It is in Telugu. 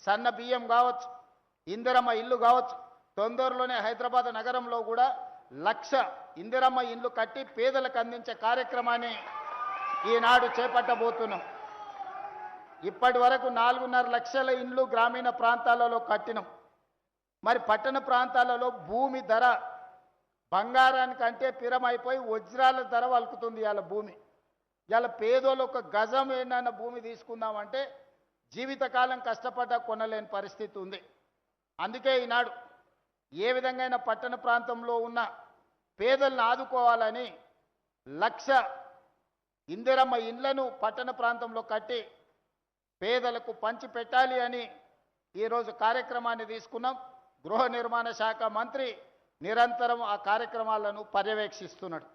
సన్న బియ్యం కావచ్చు, ఇందిరమ్మ ఇల్లు కావచ్చు. తొందరలోనే హైదరాబాద్ నగరంలో కూడా 1,00,000 ఇందిరమ్మ ఇల్లు కట్టి పేదలకు అందించే కార్యక్రమాన్ని ఈనాడు చేపట్టబోతున్నాం. ఇప్పటి వరకు 4.5 లక్షల ఇండ్లు గ్రామీణ ప్రాంతాలలో కట్టినాం. మరి పట్టణ ప్రాంతాలలో భూమి ధర బంగారానికంటే పిరమైపోయి వజ్రాల ధర వలుకుతుంది. ఇవాళ భూమి, ఇవాళ పేదోళ్ళు ఒక గజం ఏదైనా భూమి తీసుకుందామంటే జీవితకాలం కష్టపడ్డా కొనలేని పరిస్థితి ఉంది. అందుకే ఈనాడు ఏ విధంగా పట్టణ ప్రాంతంలో ఉన్న పేదలను ఆదుకోవాలని 1,00,000 ఇందిరమ్మ ఇండ్లను పట్టణ ప్రాంతంలో కట్టి పేదలకు పంచి పెట్టాలి అని ఈరోజు కార్యక్రమాన్ని తీసుకున్నాం. గృహ నిర్మాణ శాఖ మంత్రి నిరంతరం ఆ కార్యక్రమాలను పర్యవేక్షిస్తున్నాడు.